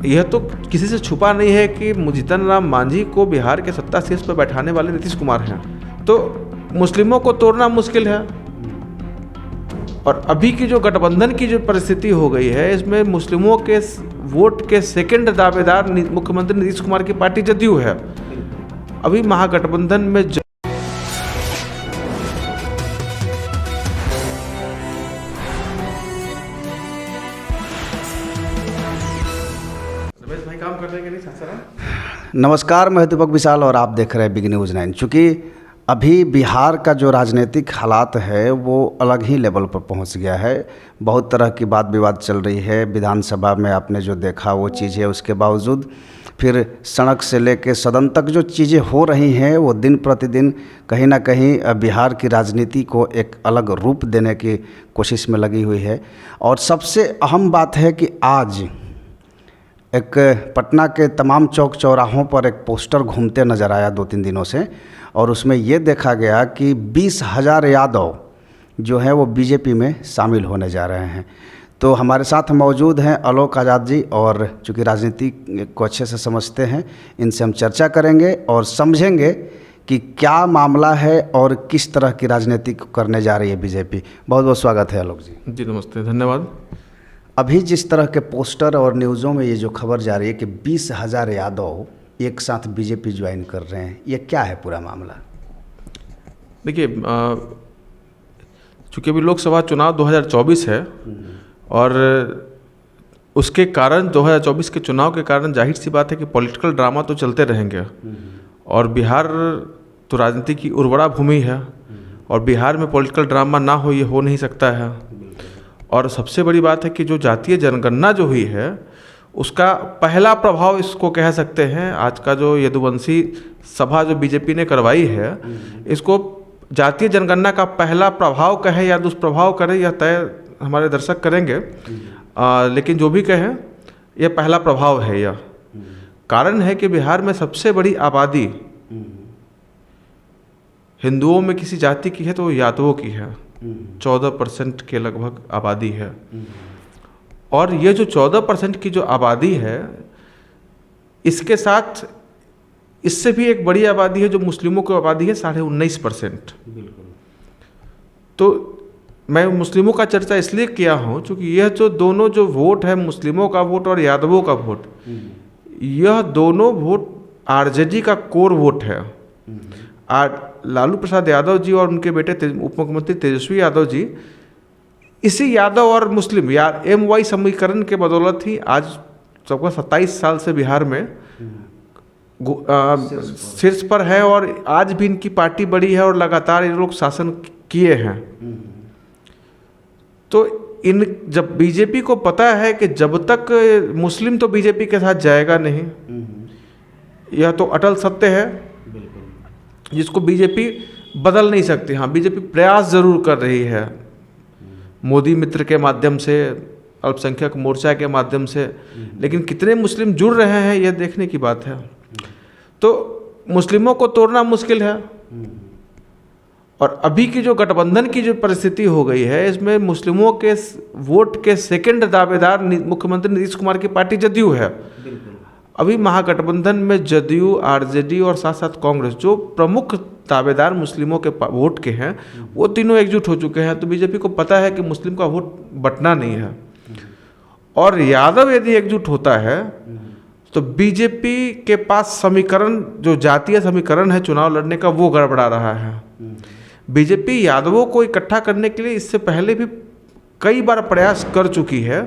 यह तो किसी से छुपा नहीं है कि जीतन राम मांझी को बिहार के सत्ता शीर्ष पर बैठाने वाले नीतीश कुमार हैं, तो मुस्लिमों को तोड़ना मुश्किल है। और अभी की जो गठबंधन की जो परिस्थिति हो गई है, इसमें मुस्लिमों के वोट के सेकंड दावेदार मुख्यमंत्री नीतीश कुमार की पार्टी जदयू है। अभी महागठबंधन में रमेश भाई काम कर रहे हैं कि नहीं सासाराम? नमस्कार, मैं दीपक विशाल और आप देख रहे हैं बिग न्यूज़ 9। चूँकि अभी बिहार का जो राजनीतिक हालात है वो अलग ही लेवल पर पहुंच गया है। बहुत तरह की बात विवाद चल रही है। विधानसभा में आपने जो देखा वो चीज़ें, उसके बावजूद फिर सड़क से लेकर सदन तक जो चीज़ें हो रही हैं वो दिन प्रतिदिन कहीं ना कहीं बिहार की राजनीति को एक अलग रूप देने की कोशिश में लगी हुई है। और सबसे अहम बात है कि आज एक पटना के तमाम चौक चौराहों पर एक पोस्टर घूमते नज़र आया 2-3 दिनों से, और उसमें ये देखा गया कि 20,000 यादव जो हैं वो बीजेपी में शामिल होने जा रहे हैं। तो हमारे साथ मौजूद हैं आलोक आज़ाद जी, और चूँकि राजनीति को अच्छे से समझते हैं, इनसे हम चर्चा करेंगे और समझेंगे कि क्या मामला है और किस तरह की राजनीति करने जा रही है बीजेपी। बहुत बहुत स्वागत है आलोक जी। जी नमस्ते, धन्यवाद। अभी जिस तरह के पोस्टर और न्यूज़ों में ये जो खबर जा रही है कि 20,000 यादव एक साथ बीजेपी ज्वाइन कर रहे हैं, ये क्या है पूरा मामला? देखिए, चूँकि अभी लोकसभा चुनाव 2024 है और उसके कारण 2024 के चुनाव के कारण जाहिर सी बात है कि पॉलिटिकल ड्रामा तो चलते रहेंगे। और बिहार तो राजनीति की उर्वरा भूमि है और बिहार में पॉलिटिकल ड्रामा ना हो, ये हो नहीं सकता है। और सबसे बड़ी बात है कि जो जातीय जनगणना जो हुई है उसका पहला प्रभाव इसको कह सकते हैं। आज का जो यदुवंशी सभा जो बीजेपी ने करवाई है, इसको जातीय जनगणना का पहला प्रभाव कहे या दुष्प्रभाव करे, यह तय हमारे दर्शक करेंगे। लेकिन जो भी कहें, यह पहला प्रभाव है। यह कारण है कि बिहार में सबसे बड़ी आबादी हिंदुओं में किसी जाति की है तो यादवों की है। 14% के लगभग आबादी है। और ये जो 14% की जो आबादी है, इसके साथ इससे भी एक बड़ी आबादी है जो मुस्लिमों की आबादी है 19.5%। तो मैं मुस्लिमों का चर्चा इसलिए किया हूँ क्योंकि यह जो दोनों जो वोट है, मुस्लिमों का वोट और यादवों का वोट, यह दोनों वोट आरजेडी का कोर वोट है। लालू प्रसाद यादव जी और उनके बेटे उप मुख्यमंत्री तेजस्वी यादव जी इसी यादव और मुस्लिम या MY समीकरण के बदौलत ही आज सबका 27 साल से बिहार में शीर्ष पर है। और आज भी इनकी पार्टी बड़ी है और लगातार ये लोग शासन किए हैं। तो जब बीजेपी को पता है कि जब तक मुस्लिम तो बीजेपी के साथ जाएगा नहीं, यह तो अटल सत्य है जिसको बीजेपी बदल नहीं सकती। हाँ, बीजेपी प्रयास जरूर कर रही है, मोदी मित्र के माध्यम से, अल्पसंख्यक मोर्चा के माध्यम से, लेकिन कितने मुस्लिम जुड़ रहे हैं यह देखने की बात है। तो मुस्लिमों को तोड़ना मुश्किल है। और अभी की जो गठबंधन की जो परिस्थिति हो गई है, इसमें मुस्लिमों के वोट के सेकंड दावेदार मुख्यमंत्री नीतीश कुमार की पार्टी जदयू है। अभी महागठबंधन में जदयू, आरजेडी और साथ साथ कांग्रेस, जो प्रमुख दावेदार मुस्लिमों के वोट के हैं, वो तीनों एकजुट हो चुके हैं। तो बीजेपी को पता है कि मुस्लिम का वोट बंटना नहीं है। और यादव यदि एकजुट होता है तो बीजेपी के पास समीकरण, जो जातीय समीकरण है चुनाव लड़ने का, वो गड़बड़ा रहा है। बीजेपी यादवों को इकट्ठा करने के लिए इससे पहले भी कई बार प्रयास कर चुकी है।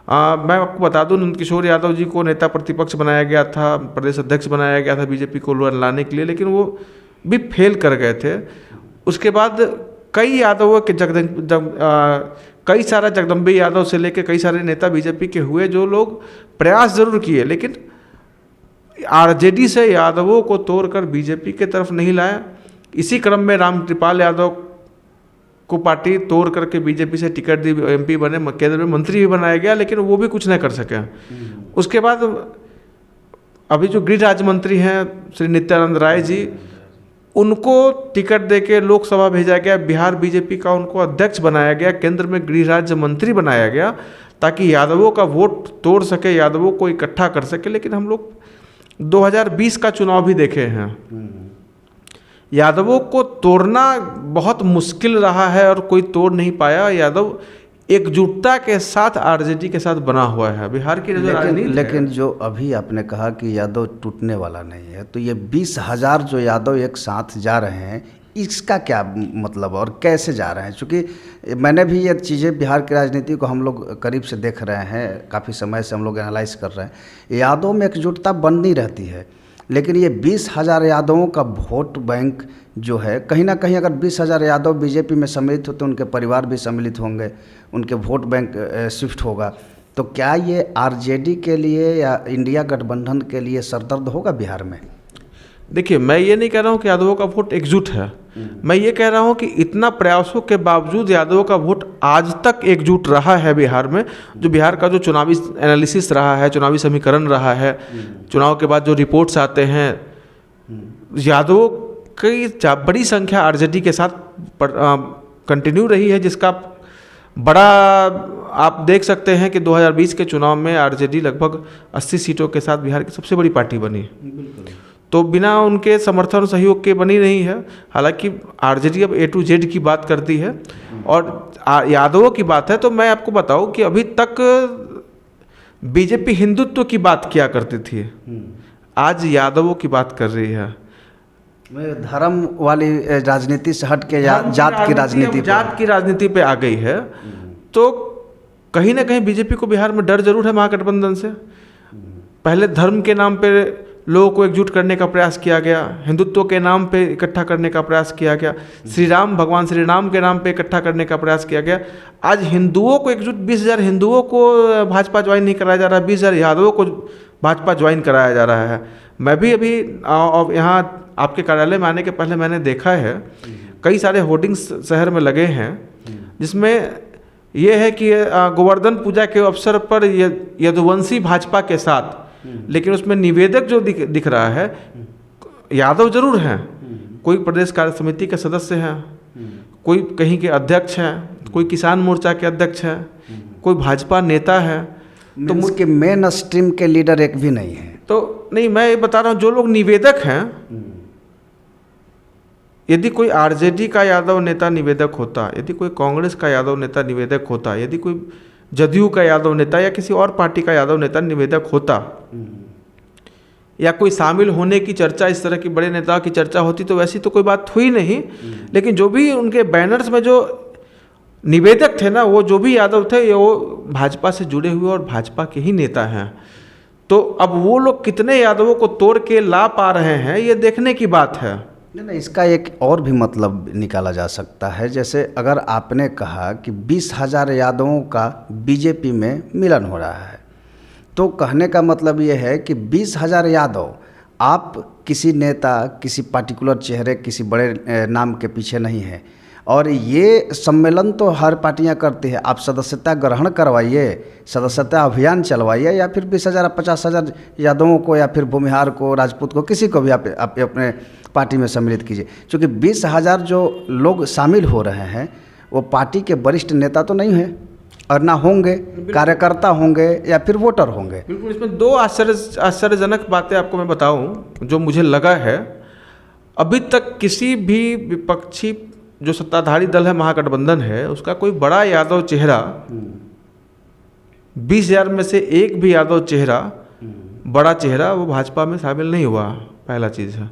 मैं आपको बता दूं, नंदकिशोर यादव जी को नेता प्रतिपक्ष बनाया गया था, प्रदेश अध्यक्ष बनाया गया था बीजेपी को लाने के लिए, लेकिन वो भी फेल कर गए थे। उसके बाद कई यादवों के कई सारा जगदम्बे यादव से लेकर कई सारे नेता बीजेपी के हुए जो लोग प्रयास जरूर किए, लेकिन आरजेडी से यादवों को तोड़कर बीजेपी के तरफ नहीं लाया। इसी क्रम में रामकृपाल यादव को पार्टी तोड़ करके बीजेपी से टिकट दी, MP बने, केंद्र में मंत्री भी बनाया गया, लेकिन वो भी कुछ नहीं कर सके। उसके बाद अभी जो गृह राज्य मंत्री हैं श्री नित्यानंद राय जी, उनको टिकट देके लोकसभा भेजा गया, बिहार बीजेपी का उनको अध्यक्ष बनाया गया, केंद्र में गृह राज्य मंत्री बनाया गया, ताकि यादवों का वोट तोड़ सके, यादवों को इकट्ठा कर सके। लेकिन हम लोग 2020 का चुनाव भी देखे हैं, यादवों को तोड़ना बहुत मुश्किल रहा है और कोई तोड़ नहीं पाया। यादव एकजुटता के साथ आरजेडी के साथ बना हुआ है। बिहार की जो राजनीति लेकिन जो अभी आपने कहा कि यादव टूटने वाला नहीं है, तो ये 20,000 जो यादव एक साथ जा रहे हैं, इसका क्या मतलब और कैसे जा रहे हैं? क्योंकि मैंने भी ये चीज़ें, बिहार की राजनीति को हम लोग करीब से देख रहे हैं, काफ़ी समय से हम लोग एनालाइज कर रहे हैं। यादवों में एकजुटता बननी रहती है, लेकिन ये 20,000 यादवों का वोट बैंक जो है, कहीं ना कहीं अगर 20,000 यादव बीजेपी में सम्मिलित होते, उनके परिवार भी सम्मिलित होंगे, उनके वोट बैंक शिफ्ट होगा, तो क्या ये आरजेडी के लिए या इंडिया गठबंधन के लिए सरदर्द होगा बिहार में? देखिए, मैं ये नहीं कह रहा हूँ कि यादवों का वोट एकजुट है, मैं ये कह रहा हूँ कि इतना प्रयासों के बावजूद यादवों का वोट आज तक एकजुट रहा है बिहार में। जो बिहार का जो चुनावी एनालिसिस रहा है, चुनावी समीकरण रहा है, चुनाव के बाद जो रिपोर्ट्स आते हैं, यादवों की बड़ी संख्या आरजेडी के साथ कंटिन्यू रही है, जिसका बड़ा आप देख सकते हैं कि 2020 के चुनाव में आरजेडी लगभग 80 सीटों के साथ बिहार की सबसे बड़ी पार्टी बनी। तो बिना उनके समर्थन और सहयोग के बनी नहीं है। हालांकि आरजेडी अब A to Z की बात करती है। और यादवों की बात है तो मैं आपको बताऊं कि अभी तक बीजेपी हिंदुत्व की बात किया करती थी, आज यादवों की बात कर रही है। धर्म वाली राजनीति से हट के जात की राजनीति पे आ गई है। तो कहीं ना कहीं बीजेपी को बिहार में डर जरूर है महागठबंधन से। पहले धर्म के नाम पे लोगों को एकजुट करने का प्रयास किया गया, हिंदुत्व के नाम पे इकट्ठा करने का प्रयास किया गया, भगवान श्री राम के नाम पे इकट्ठा करने का प्रयास किया गया। आज हिंदुओं को एकजुट, 20,000 हिंदुओं को भाजपा ज्वाइन नहीं कराया जा रहा, 20,000 यादवों को भाजपा ज्वाइन कराया जा रहा है। मैं भी अभी यहाँ आपके कार्यालय में आने के पहले मैंने देखा है, कई सारे होर्डिंग्स शहर में लगे हैं, जिसमें यह है कि गोवर्धन पूजा के अवसर पर यदुवंशी भाजपा के साथ, लेकिन उसमें निवेदक जो दिख रहा है यादव जरूर हैं। कोई प्रदेश कार्य समिति के सदस्य हैं, कोई कहीं के अध्यक्ष हैं, कोई किसान मोर्चा के अध्यक्ष हैं, कोई भाजपा नेता है। तो उसके मेन स्ट्रीम के लीडर एक भी नहीं है। तो नहीं, मैं ये बता रहा हूँ, जो लोग निवेदक हैं, यदि कोई आरजेडी का यादव नेता निवेदक होता, यदि कोई कांग्रेस का यादव नेता निवेदक होता, यदि कोई जदयू का यादव नेता या किसी और पार्टी का यादव नेता निवेदक होता, या कोई शामिल होने की चर्चा, इस तरह की बड़े नेताओं की चर्चा होती, तो वैसी तो कोई बात हुई नहीं। लेकिन जो भी उनके बैनर्स में जो निवेदक थे ना, वो जो भी यादव थे, वो भाजपा से जुड़े हुए और भाजपा के ही नेता हैं। तो अब वो लोग कितने यादवों को तोड़ के ला पा रहे हैं, ये देखने की बात है। नहीं, इसका एक और भी मतलब निकाला जा सकता है। जैसे अगर आपने कहा कि 20,000 यादवों का बीजेपी में मिलन हो रहा है, तो कहने का मतलब ये है कि 20,000 यादव, आप किसी नेता, किसी पार्टिकुलर चेहरे, किसी बड़े नाम के पीछे नहीं है। और ये सम्मेलन तो हर पार्टियां करती है। आप सदस्यता ग्रहण करवाइए, सदस्यता अभियान चलवाइए, या फिर 20,000 50,000 यादवों को, या फिर भूमिहार को, राजपूत को, किसी को भी आप अपने पार्टी में सम्मिलित कीजिए। क्योंकि 20,000 जो लोग शामिल हो रहे हैं, वो पार्टी के वरिष्ठ नेता तो नहीं हैं, और ना होंगे, कार्यकर्ता होंगे या फिर वोटर होंगे। बिल्कुल। इसमें दो आश्चर्यजनक बातें आपको मैं बताऊं जो मुझे लगा है। अभी तक किसी भी विपक्षी जो सत्ताधारी दल है, महागठबंधन है, उसका कोई बड़ा यादव चेहरा, 20,000 में से एक भी यादव चेहरा, बड़ा चेहरा, वो भाजपा में शामिल नहीं हुआ। पहला चीज़ है।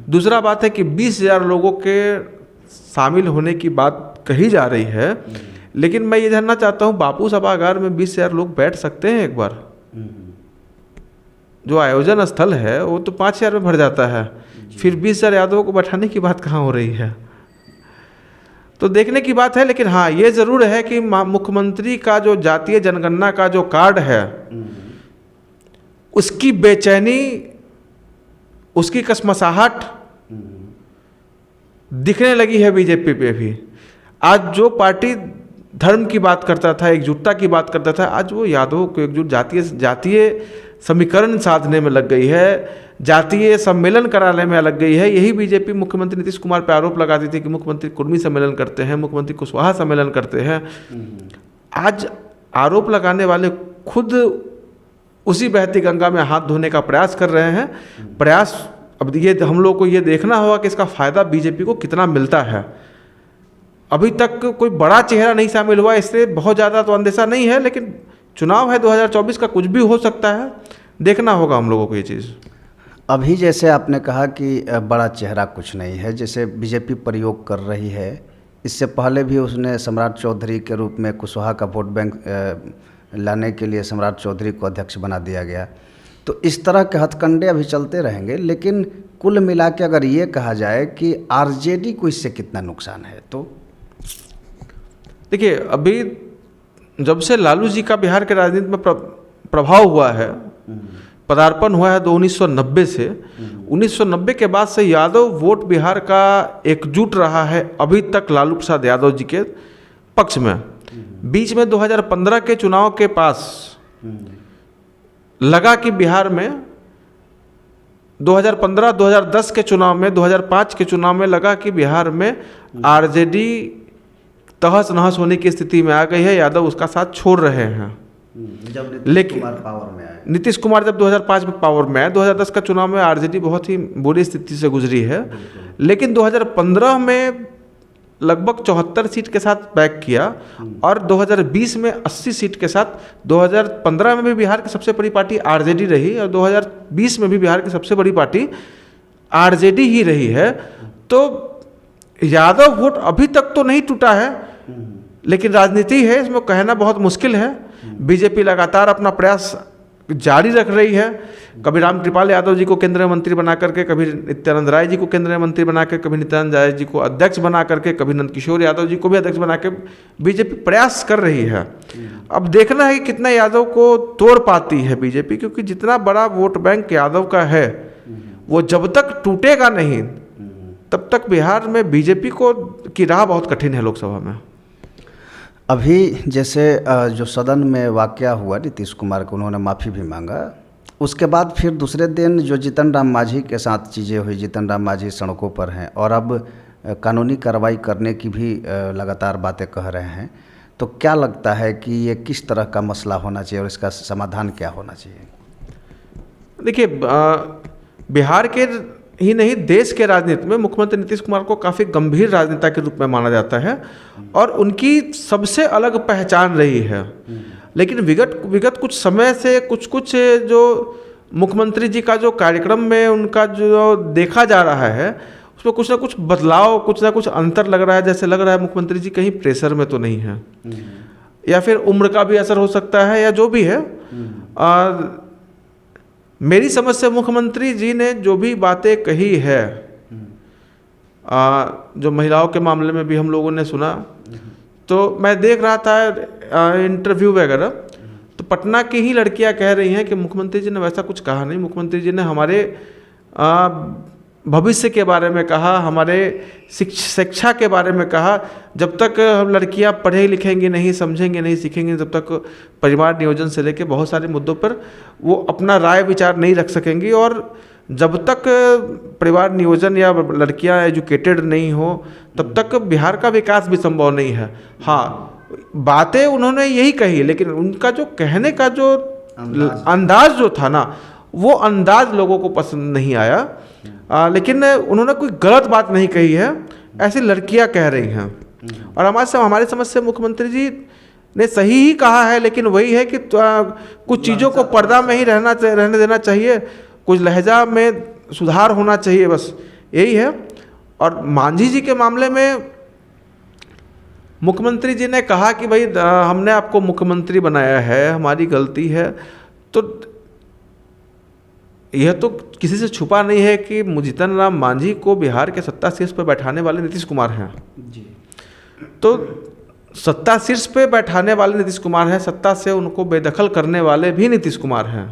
दूसरा बात है कि 20,000 लोगों के शामिल होने की बात कही जा रही है, लेकिन मैं ये जानना चाहता हूँ, बापू सभागार में 20,000 लोग बैठ सकते हैं एक बार? जो आयोजन स्थल है वो तो 5,000 में भर जाता है, फिर 20,000 यादवों को बैठाने की बात कहाँ हो रही है? तो देखने की बात है। लेकिन हाँ, ये ज़रूर है कि मुख्यमंत्री का जो जातीय जनगणना का जो कार्ड है, उसकी बेचैनी, उसकी कसमसाहट दिखने लगी है बीजेपी पे भी। आज जो पार्टी धर्म की बात करता था, एकजुटता की बात करता था, आज वो यादवों को एकजुट, जातीय समीकरण साधने में लग गई है, जातीय सम्मेलन कराने में लग गई है। यही बीजेपी मुख्यमंत्री नीतीश कुमार पे आरोप लगाती थी कि मुख्यमंत्री कुर्मी सम्मेलन करते हैं, मुख्यमंत्री कुशवाहा सम्मेलन करते हैं। आज आरोप लगाने वाले खुद उसी बहती गंगा में हाथ धोने का प्रयास कर रहे हैं। प्रयास, अब ये हम लोग को ये देखना होगा कि इसका फ़ायदा बीजेपी को कितना मिलता है। अभी तक कोई बड़ा चेहरा नहीं शामिल हुआ, इससे बहुत ज़्यादा तो अंदेशा नहीं है, लेकिन चुनाव है 2024 का, कुछ भी हो सकता है, देखना होगा हम लोगों को ये चीज़। अभी जैसे आपने कहा कि बड़ा चेहरा कुछ नहीं है, जैसे बीजेपी प्रयोग कर रही है, इससे पहले भी उसने सम्राट चौधरी के रूप में कुशवाहा का वोट बैंक लाने के लिए सम्राट चौधरी को अध्यक्ष बना दिया गया। तो इस तरह के हथकंडे अभी चलते रहेंगे, लेकिन कुल मिला के अगर ये कहा जाए कि आरजेडी को इससे कितना नुकसान है, तो देखिए, अभी जब से लालू जी का बिहार के राजनीति में प्रभाव हुआ है, पदार्पण हुआ है तो 1990 से, 1990 के बाद से यादव वोट बिहार का एकजुट रहा है अभी तक लालू प्रसाद यादव जी के पक्ष में। बीच में 2015 के चुनाव के पास लगा कि बिहार में 2015-2010 के चुनाव में, 2005 के चुनाव में लगा कि बिहार में आरजेडी तहस नहस होने की स्थिति में आ गई है, यादव उसका साथ छोड़ रहे हैं। जब लेकिन पावर में आए, नीतीश कुमार जब 2005 में पावर में आए, 2010 का चुनाव में आरजेडी बहुत ही बुरी स्थिति से गुजरी है, लेकिन 2015 में लगभग 74 सीट के साथ बैक किया और 2020 में 80 सीट के साथ, 2015 में भी बिहार की सबसे बड़ी पार्टी आरजेडी रही और 2020 में भी बिहार की सबसे बड़ी पार्टी आरजेडी ही रही है। तो यादव वोट अभी तक तो नहीं टूटा है, लेकिन राजनीति है, इसमें कहना बहुत मुश्किल है। बीजेपी लगातार अपना प्रयास जारी रख रही है, कभी रामकृपाल यादव जी को केंद्रीय मंत्री बना करके, कभी नित्यानंद राय जी को केंद्रीय मंत्री बना के, कभी नित्यानंद राय जी को अध्यक्ष बना करके, कभी नंदकिशोर यादव जी को भी अध्यक्ष बना के बीजेपी प्रयास कर रही है। अब देखना है कि कितना यादव को तोड़ पाती है बीजेपी, क्योंकि जितना बड़ा वोट बैंक यादव का है वो जब तक टूटेगा नहीं तब तक बिहार में बीजेपी को की राह बहुत कठिन है लोकसभा में। अभी जैसे जो सदन में वाकया हुआ नीतीश कुमार को, उन्होंने माफ़ी भी मांगा, उसके बाद फिर दूसरे दिन जो जीतन राम मांझी के साथ चीज़ें हुई, जीतन राम मांझी सड़कों पर हैं और अब कानूनी कार्रवाई करने की भी लगातार बातें कह रहे हैं। तो क्या लगता है कि ये किस तरह का मसला होना चाहिए और इसका समाधान क्या होना चाहिए? देखिए, बिहार के ही नहीं देश के राजनीति में मुख्यमंत्री नीतीश कुमार को काफ़ी गंभीर राजनेता के रूप में माना जाता है और उनकी सबसे अलग पहचान रही है। लेकिन विगत कुछ समय से कुछ जो मुख्यमंत्री जी का जो कार्यक्रम में उनका जो देखा जा रहा है, उसमें कुछ ना कुछ बदलाव, कुछ ना कुछ अंतर लग रहा है। जैसे लग रहा है मुख्यमंत्री जी कहीं प्रेशर में तो नहीं है, या फिर उम्र का भी असर हो सकता है, या जो भी है। मेरी समझ से मुख्यमंत्री जी ने जो भी बातें कही है, जो महिलाओं के मामले में भी हम लोगों ने सुना, तो मैं देख रहा था इंटरव्यू वगैरह, तो पटना की ही लड़कियां कह रही हैं कि मुख्यमंत्री जी ने वैसा कुछ कहा नहीं। मुख्यमंत्री जी ने हमारे भविष्य के बारे में कहा, हमारे शिक्षा के बारे में कहा। जब तक हम लड़कियां पढ़े लिखेंगी नहीं, समझेंगे नहीं, सीखेंगे, तब तक परिवार नियोजन से लेकर बहुत सारे मुद्दों पर वो अपना राय विचार नहीं रख सकेंगी। और जब तक परिवार नियोजन या लड़कियां एजुकेटेड नहीं हो, तब तक बिहार का विकास भी संभव नहीं है। हाँ, बातें उन्होंने यही कही, लेकिन उनका जो कहने का जो अंदाज जो था ना, वो अंदाज लोगों को पसंद नहीं आया। लेकिन उन्होंने कोई गलत बात नहीं कही है, ऐसी लड़कियां कह रही हैं। और हमारे समझ से मुख्यमंत्री जी ने सही ही कहा है, लेकिन वही है कि कुछ चीज़ों को पर्दा में ही रहने देना चाहिए, कुछ लहजा में सुधार होना चाहिए, बस यही है। और मांझी जी के मामले में मुख्यमंत्री जी ने कहा कि भाई हमने आपको मुख्यमंत्री बनाया है, हमारी गलती है। तो यह तो किसी से छुपा नहीं है कि जीतन राम मांझी को बिहार के सत्ता शीर्ष पर बैठाने वाले नीतीश कुमार हैं जी। तो सत्ता शीर्ष पे बैठाने वाले नीतीश कुमार हैं, सत्ता से उनको बेदखल करने वाले भी नीतीश कुमार हैं।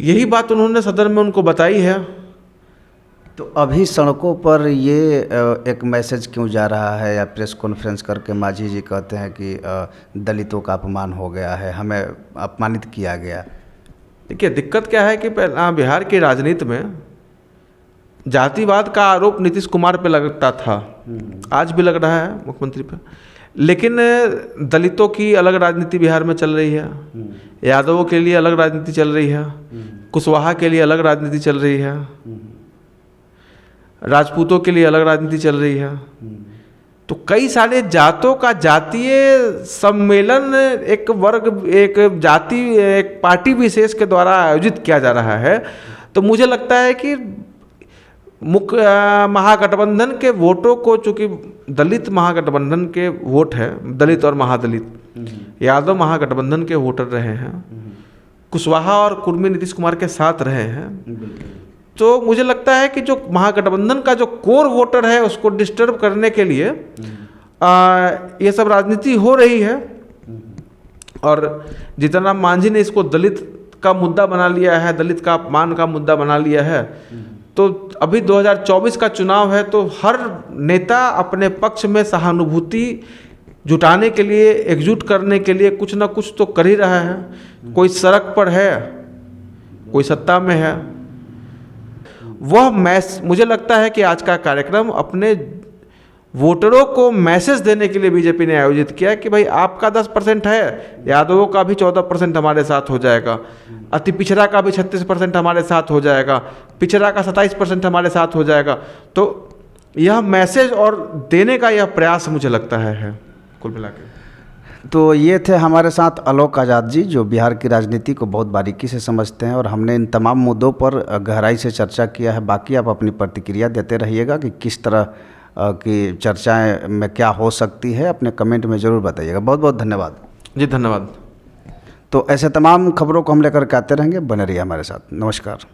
यही बात उन्होंने सदन में उनको बताई है। तो अभी सड़कों पर ये एक मैसेज क्यों जा रहा है, या प्रेस कॉन्फ्रेंस करके मांझी जी कहते हैं कि दलितों का अपमान हो गया है, हमें अपमानित किया गया? देखिए, दिक्कत क्या है कि बिहार की राजनीति में जातिवाद का आरोप नीतीश कुमार पे लगता था, आज भी लग रहा है मुख्यमंत्री पे। लेकिन दलितों की अलग राजनीति बिहार में चल रही है, यादवों के लिए अलग राजनीति चल रही है, कुशवाहा के लिए अलग राजनीति चल रही है, राजपूतों के लिए अलग राजनीति चल रही है। तो कई सारे जातों का जातीय सम्मेलन एक वर्ग, एक जाति, एक पार्टी विशेष के द्वारा आयोजित किया जा रहा है। तो मुझे लगता है कि मुख्य महागठबंधन के वोटों को, चूँकि दलित महागठबंधन के वोट है, दलित और महादलित, यादव महागठबंधन के वोटर रहे हैं, कुशवाहा और कुर्मी नीतीश कुमार के साथ रहे हैं। तो मुझे लगता है कि जो महागठबंधन का जो कोर वोटर है उसको डिस्टर्ब करने के लिए ये सब राजनीति हो रही है। और जीतनराम मांझी ने इसको दलित का मुद्दा बना लिया है, दलित का अपमान का मुद्दा बना लिया है। तो अभी 2024 का चुनाव है, तो हर नेता अपने पक्ष में सहानुभूति जुटाने के लिए, एकजुट करने के लिए कुछ ना कुछ तो कर ही रहा है। कोई सड़क पर है, कोई सत्ता में है। वह मुझे लगता है कि आज का कार्यक्रम अपने वोटरों को मैसेज देने के लिए बीजेपी ने आयोजित किया कि भाई आपका 10% है, यादवों का भी 14% हमारे साथ हो जाएगा, अति पिछड़ा का भी 36% हमारे साथ हो जाएगा, पिछड़ा का 27% हमारे साथ हो जाएगा। तो यह मैसेज और देने का यह प्रयास मुझे लगता है कुल मिला के। तो ये थे हमारे साथ आलोक आज़ाद जी, जो बिहार की राजनीति को बहुत बारीकी से समझते हैं, और हमने इन तमाम मुद्दों पर गहराई से चर्चा किया है। बाकी आप अपनी प्रतिक्रिया देते रहिएगा कि किस तरह की चर्चाएं में क्या हो सकती है, अपने कमेंट में ज़रूर बताइएगा। बहुत बहुत धन्यवाद जी। धन्यवाद। तो ऐसे तमाम खबरों को हम लेकर के आते रहेंगे, बने रहिए हमारे साथ। नमस्कार।